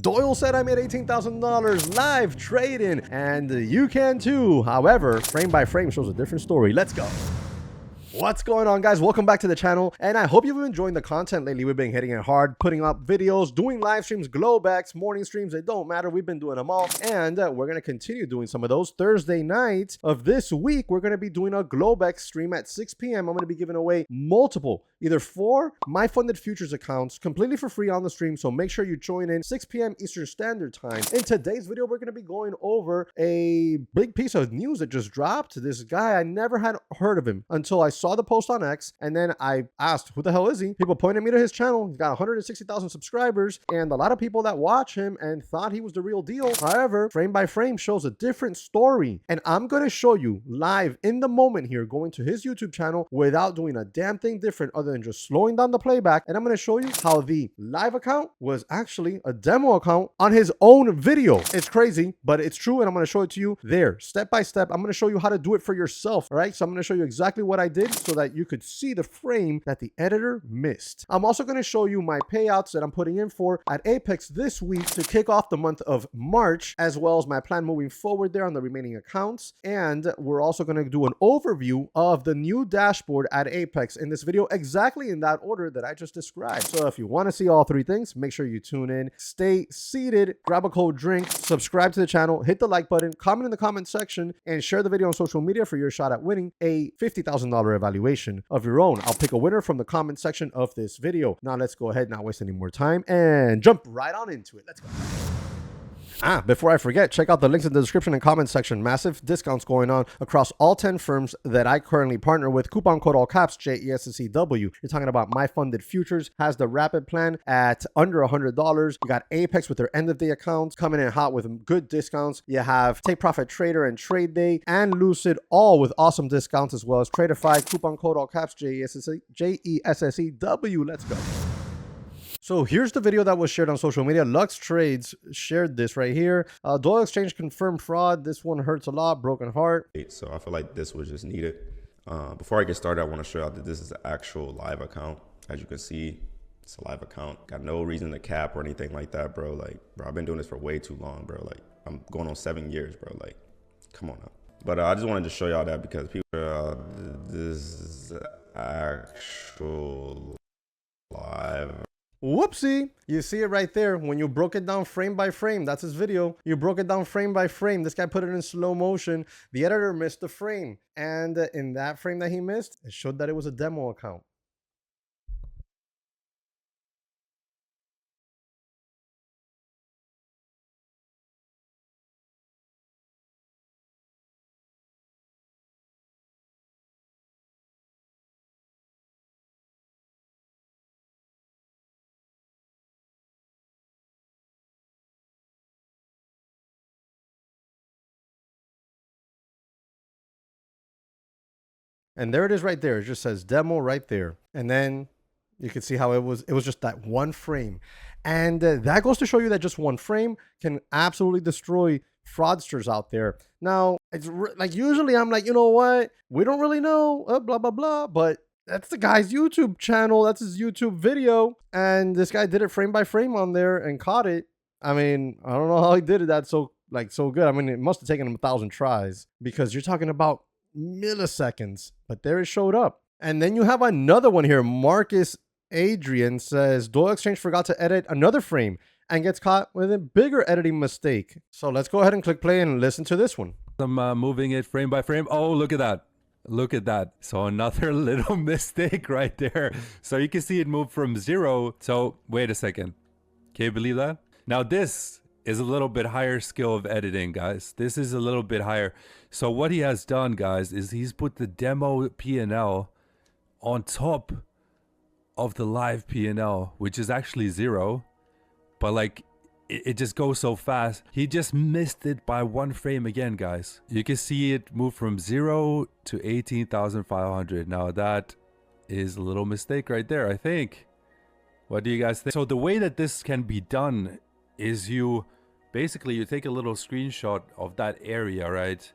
Doyle said I made $18,000 live trading, and you can too. However, frame by frame shows a different story. Let's go. What's going on, guys? Welcome back to the channel, and I hope you've been enjoying the content lately. We've been hitting it hard, putting up videos, doing live streams, glowbacks, morning streams. It don't matter. We've been doing them all, and we're going to continue doing some of those. Thursday night of this week, we're going to be doing a glowback stream at 6 p.m. I'm going to be giving away multiple, either 4 My Funded Futures accounts completely for free on the stream, so make sure you join in 6 p.m. Eastern Standard Time. In today's video, we're going to be going over a big piece of news that just dropped. This guy, I never had heard of him until I saw the post on X, and then I asked, who the hell is he? People pointed me to his channel. He's got 160,000 subscribers, and a lot of people that watch him and thought he was the real deal. However, frame by frame shows a different story, and I'm going to show you live in the moment here, going to his YouTube channel without doing a damn thing different other than just slowing down the playback, and I'm going to show you how the live account was actually a demo account on his own video. It's crazy, but it's true, and I'm going to show it to you there, step by step. I'm going to show you how to do it for yourself, all right? So I'm going to show you exactly what I did so that you could see the frame that the editor missed. I'm also going to show you my payouts that I'm putting in for at Apex this week to kick off the month of March, as well as my plan moving forward there on the remaining accounts. And we're also going to do an overview of the new dashboard at Apex in this video, exactly in that order that I just described. So if you want to see all 3 things, make sure you tune in, stay seated, grab a cold drink, subscribe to the channel, hit the like button, comment in the comment section, and share the video on social media for your shot at winning a $50,000 evaluation of your own. I'll pick a winner from the comment section of this video. Now let's go ahead, not waste any more time, and jump right on into it. Let's go. Before I forget, check out the links in the description and comment section. Massive discounts going on across all 10 firms that I currently partner with. Coupon code all caps, JesseW. You're talking about My Funded Futures has the rapid plan at under $100. You got Apex with their end of day accounts coming in hot with good discounts. You have Take Profit Trader and Trade Day and Lucid, all with awesome discounts, as well as Tradovate. Coupon code all caps, JesseW. Let's go. So here's the video that was shared on social media. Lux Trades shared this right here. Doyle Exchange confirmed fraud. This one hurts a lot. Broken heart. So I feel like this was just needed. Before I get started, I want to show you that this is an actual live account. As you can see, it's a live account. Got no reason to cap or anything like that, bro. Like, bro, I've been doing this for way too long, bro. Like, I'm going on 7 years, bro. Like, come on now. But I just wanted to show y'all that because people, this is actual live. Whoopsie. You see it right there. When you broke it down frame by frame, that's his video. You broke it down frame by frame. This guy put it in slow motion. The editor missed the frame. And in that frame that he missed, it showed that it was a demo account. And there it is right there. It just says demo right there. And then you can see how it was just that one frame. And that goes to show you that just one frame can absolutely destroy fraudsters out there. Now, it's like usually I'm like, you know what? We don't really know, blah, blah, blah. But that's the guy's YouTube channel. That's his YouTube video. And this guy did it frame by frame on there and caught it. I mean, I don't know how he did it. That's so good. I mean, it must have taken him 1,000 tries because you're talking about milliseconds, but there it showed up. And then you have another one here. Marcus Adrian says Doyle Exchange forgot to edit another frame and gets caught with a bigger editing mistake. So let's go ahead and click play and listen to this one. I'm moving it frame by frame. Oh, look at that. Look at that. So another little mistake right there. So you can see it moved from 0. So wait a second. Can you believe that? Now this is a little bit higher skill of editing, guys. This is a little bit higher. So what he has done, guys, is he's put the demo P&L on top of the live P&L, which is actually 0. But like, it just goes so fast. He just missed it by 1 frame again, guys. You can see it move from 0 to 18,500. Now that is a little mistake right there, I think. What do you guys think? So the way that this can be done is you take a little screenshot of that area, right?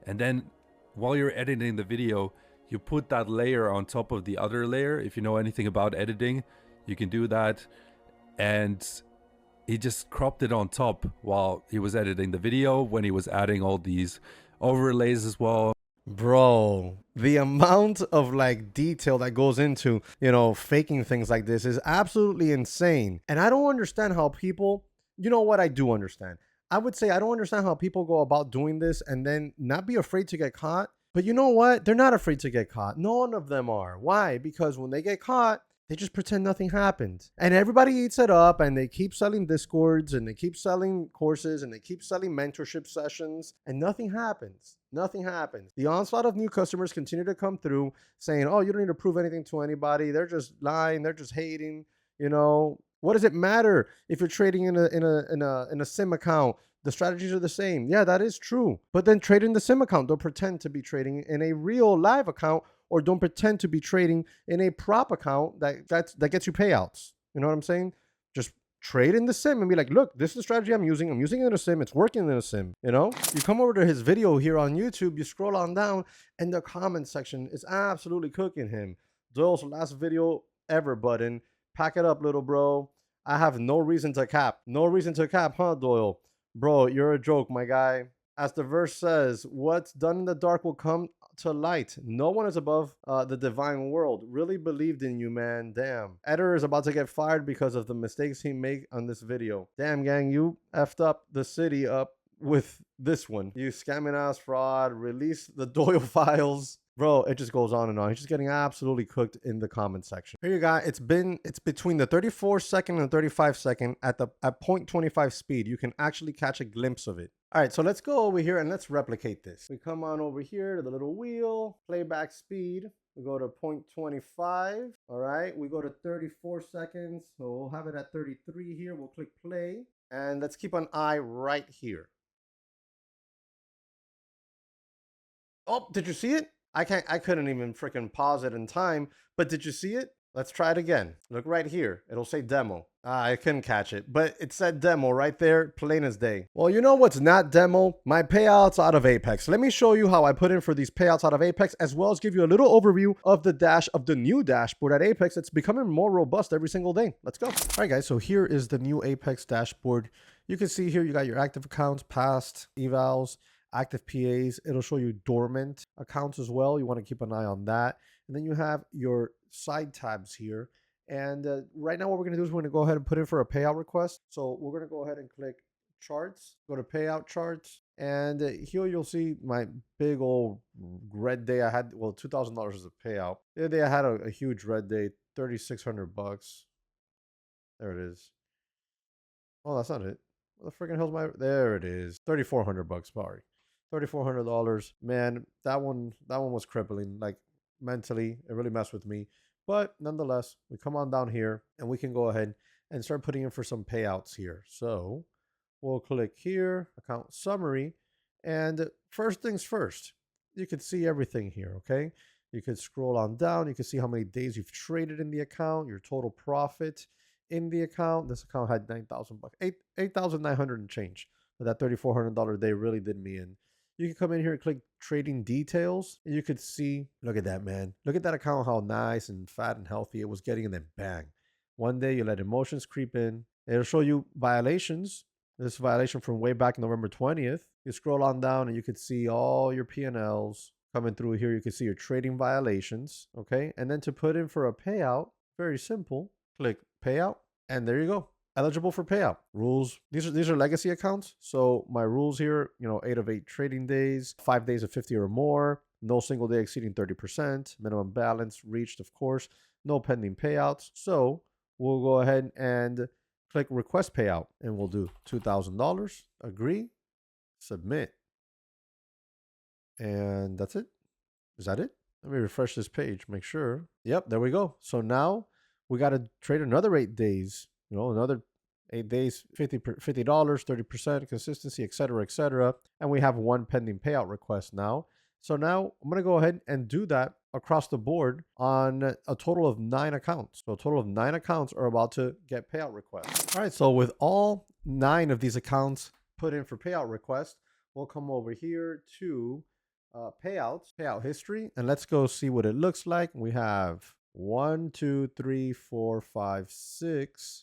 And then while you're editing the video, you put that layer on top of the other layer. If you know anything about editing, you can do that. And he just cropped it on top while he was editing the video, when he was adding all these overlays as well. Bro, the amount of like detail that goes into, you know, faking things like this is absolutely insane. And I don't understand how people, you know what, I do understand. I would say I don't understand how people go about doing this and then not be afraid to get caught. But you know what? They're not afraid to get caught. None of them are. Why? Because when they get caught, they just pretend nothing happened. And everybody eats it up and they keep selling Discords and they keep selling courses and they keep selling mentorship sessions and nothing happens. Nothing happens. The onslaught of new customers continue to come through saying, oh, you don't need to prove anything to anybody. They're just lying. They're just hating. You know, what does it matter if you're trading in a sim account? The strategies are the same. Yeah, that is true. But then trade in the sim account. Don't pretend to be trading in a real live account, or don't pretend to be trading in a prop account that gets you payouts. You know what I'm saying? Just trade in the sim and be like, look, this is the strategy I'm using. I'm using it in a sim. It's working in a sim. You know, you come over to his video here on YouTube, you scroll on down, and the comment section is absolutely cooking him. Doyle's last video ever button. Pack it up, little bro. I have no reason to cap. No reason to cap, huh, Doyle? Bro, you're a joke, my guy. As the verse says, what's done in the dark will come to light. No one is above the divine world. Really believed in you, man. Damn. Editor is about to get fired because of the mistakes he made on this video. Damn, gang, you effed up the city up with this one. You scamming ass fraud. Release the Doyle files. Bro, it just goes on and on. He's just getting absolutely cooked in the comment section. Here you got, it's between the 34-second and 35-second at 0.25 speed. You can actually catch a glimpse of it. All right, so let's go over here and let's replicate this. We come on over here to the little wheel, playback speed. We go to 0.25. All right, we go to 34 seconds. So we'll have it at 33 here. We'll click play and let's keep an eye right here. Oh, did you see it? I couldn't even freaking pause it in time, but did you see it? Let's try it again. Look right here. It'll say demo. I couldn't catch it, but it said demo right there, plain as day. Well, you know what's not demo? My payouts out of Apex. Let me show you how I put in for these payouts out of Apex, as well as give you a little overview of the new dashboard at Apex. It's becoming more robust every single day. Let's go. All right, guys. So here is the new Apex dashboard. You can see here you got your active accounts, past evals, active PAs. It'll show you dormant accounts as well. You want to keep an eye on that. And then you have your side tabs here. And right now what we're going to do is we're going to go ahead and put in for a payout request. So we're going to go ahead and click charts, go to payout charts. And here you'll see my big old red day I had. Well, $2,000 is a payout. The other day I had a huge red day, $3,600. There it is. Oh, that's not it. What the freaking hell's my, there it is. $3,400, sorry. $3,400. Man, that one was crippling. Like mentally, it really messed with me. But nonetheless, we come on down here and we can go ahead and start putting in for some payouts here. So we'll click here, account summary. And first things first, you can see everything here, okay? You can scroll on down. You can see how many days you've traded in the account, your total profit in the account. This account had $9,000, 8,900 and change. But that $3,400 day really did me in. You can come in here and click trading details, and you could see, look at that, man. Look at that account, how nice and fat and healthy it was getting, and then bang. One day you let emotions creep in. It'll show you violations. This violation from way back November 20th. You scroll on down and you can see all your P&Ls coming through here. You can see your trading violations, okay? And then to put in for a payout, very simple. Click payout, and there you go. Eligible for payout. Rules. These are legacy accounts. So my rules here, 8 of 8 trading days, 5 days of 50 or more, no single day exceeding 30%, minimum balance reached, of course, no pending payouts. So we'll go ahead and click request payout, and we'll do $2,000. Agree, submit, and that's it. Is that it? Let me refresh this page, make sure. Yep, there we go. So now we got to trade another 8 days. Another 8 days, $50, 30% consistency, etc. And we have one pending payout request now. So now I'm going to go ahead and do that across the board on a total of 9 accounts. So a total of 9 accounts are about to get payout requests. All right, so with all 9 of these accounts put in for payout requests, we'll come over here to payouts, payout history, and let's go see what it looks like. We have 1, 2, 3, 4, 5, 6,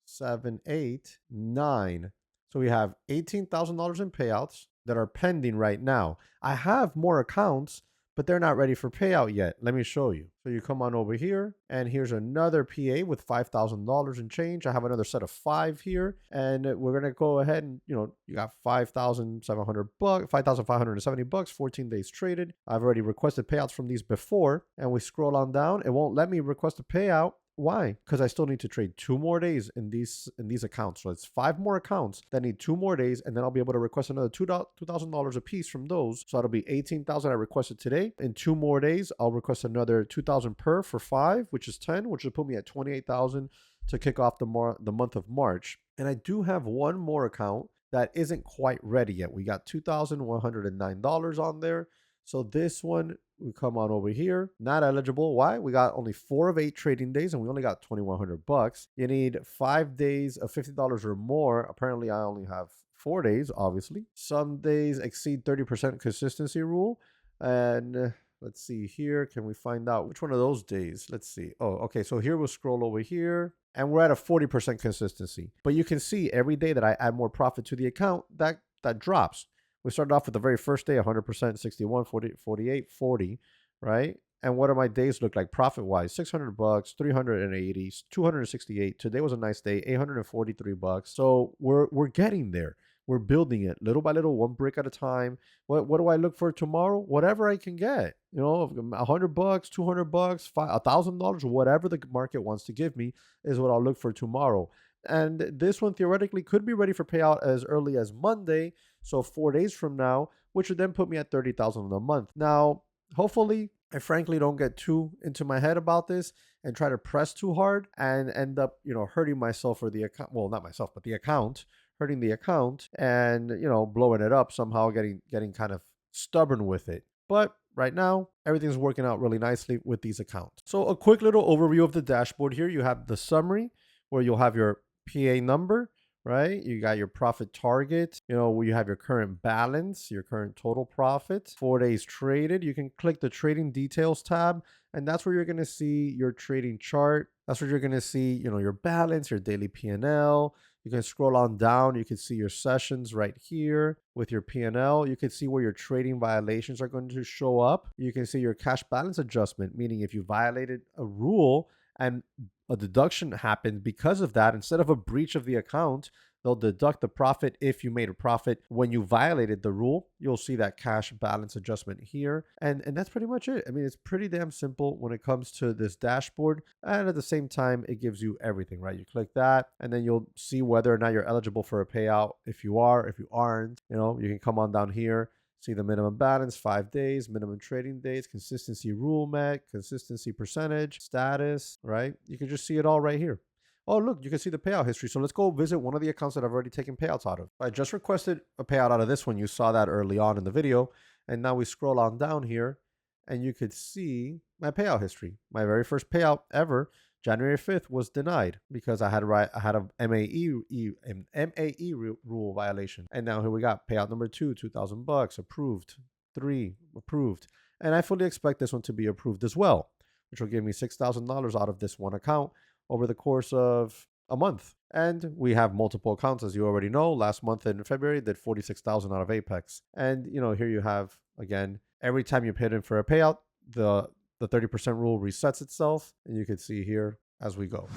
7, 8, 9. So we have $18,000 in payouts that are pending right now. I have more accounts, but they're not ready for payout yet. Let me show you. So you come on over here, and here's another PA with $5,000 in change. I have another set of 5 here, and we're gonna go ahead and, you got $5,700, $5,570, 14 days traded. I've already requested payouts from these before, and we scroll on down. It won't let me request a payout. Why? Because I still need to trade 2 more days in these accounts. So it's 5 more accounts that need 2 more days, and then I'll be able to request another $2,000 a piece from those. So that'll be $18,000 I requested today. In 2 more days, I'll request another $2,000 per for 5, which is 10, which will put me at $28,000 to kick off the month of March. And I do have one more account that isn't quite ready yet. We got $2,109 on there. So this one, we come on over here, not eligible. Why? We got only 4 of 8 trading days, and we only got $2,100. You need 5 days of $50 or more. Apparently, I only have 4 days, obviously. Some days exceed 30% consistency rule. And let's see here. Can we find out which one of those days? Let's see. Oh, okay. So here we'll scroll over here, and we're at a 40% consistency. But you can see every day that I add more profit to the account, that drops. We started off with the very first day, 100%, 61, 40, 48, 40, right? And what do my days look like profit-wise? $600, 380, 268. Today was a nice day, $843. So we're getting there. We're building it little by little, one brick at a time. What do I look for tomorrow? Whatever I can get. $100, $200, $1,000, whatever the market wants to give me is what I'll look for tomorrow. And this one theoretically could be ready for payout as early as Monday, so 4 days from now, which would then put me at $30,000 a month. Now, hopefully, I frankly don't get too into my head about this and try to press too hard and end up, hurting myself or the account. Well, not myself, but the account, hurting the account and, blowing it up somehow, getting kind of stubborn with it. But right now, everything's working out really nicely with these accounts. So a quick little overview of the dashboard here. You have the summary where you'll have your PA number, right? You got your profit target, where you have your current balance, your current total profit, 4 days traded. You can click the trading details tab, and that's where you're going to see your trading chart. That's where you're going to see, your balance, your daily P&L. You can scroll on down. You can see your sessions right here with your P&L. You can see where your trading violations are going to show up. You can see your cash balance adjustment, meaning if you violated a rule and a deduction happened because of that, instead of a breach of the account, they'll deduct the profit if you made a profit when you violated the rule. You'll see that cash balance adjustment here. And that's pretty much it. I mean, it's pretty damn simple when it comes to this dashboard. And at the same time, it gives you everything, right? You click that, and then you'll see whether or not you're eligible for a payout. If you are, if you aren't, you can come on down here. See the minimum balance, 5 days, minimum trading days, consistency rule met, consistency percentage, status, right? You can just see it all right here. Oh, look, you can see the payout history. So let's go visit one of the accounts that I've already taken payouts out of. I just requested a payout out of this one. You saw that early on in the video. And now we scroll on down here, and you could see my payout history. My very first payout ever, January 5th, was denied because I had a MAE rule violation. And now here we got payout number 2, $2,000 approved, 3 approved. And I fully expect this one to be approved as well, which will give me $6,000 out of this one account over the course of a month. And we have multiple accounts, as you already know. Last month in February, did $46,000 out of Apex. And here you have, again, every time you hit in for a payout, the 30% rule resets itself, and you can see here as we go.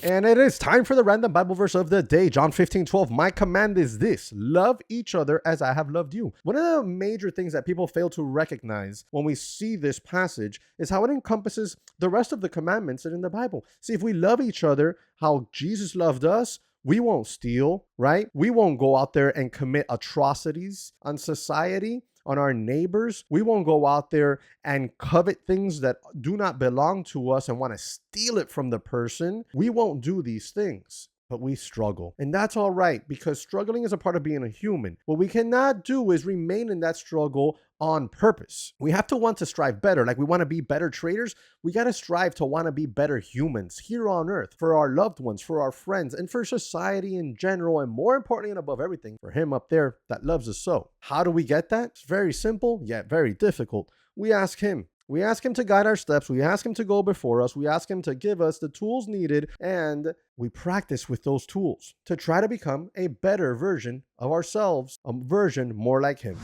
And it is time for the random Bible verse of the day. John 15:12. My command is this: love each other as I have loved you. One of the major things that people fail to recognize when we see this passage is how it encompasses the rest of the commandments that are in the Bible. See, if we love each other how Jesus loved us, we won't steal, right? We won't go out there and commit atrocities on society, on our neighbors. We won't go out there and covet things that do not belong to us and want to steal it from the person. We won't do these things, but we struggle. And that's all right, because struggling is a part of being a human. What we cannot do is remain in that struggle on purpose. We have to want to strive better. Like we want to be better traders. We got to strive to want to be better humans here on earth for our loved ones, for our friends, and for society in general. And more importantly and above everything, for him up there that loves us so. How do we get that? It's very simple, yet very difficult. We ask him. We ask him to guide our steps. We ask him to go before us. We ask him to give us the tools needed, and we practice with those tools to try to become a better version of ourselves, a version more like him.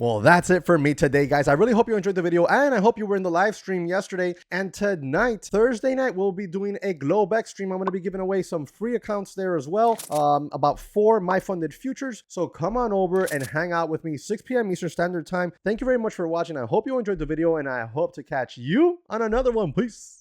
Well, that's it for me today, guys. I really hope you enjoyed the video, and I hope you were in the live stream yesterday. And tonight, Thursday night, we'll be doing a Globex stream. I'm going to be giving away some free accounts there as well, about 4 My Funded Futures. So come on over and hang out with me, 6 p.m. Eastern Standard Time. Thank you very much for watching. I hope you enjoyed the video, and I hope to catch you on another one. Peace.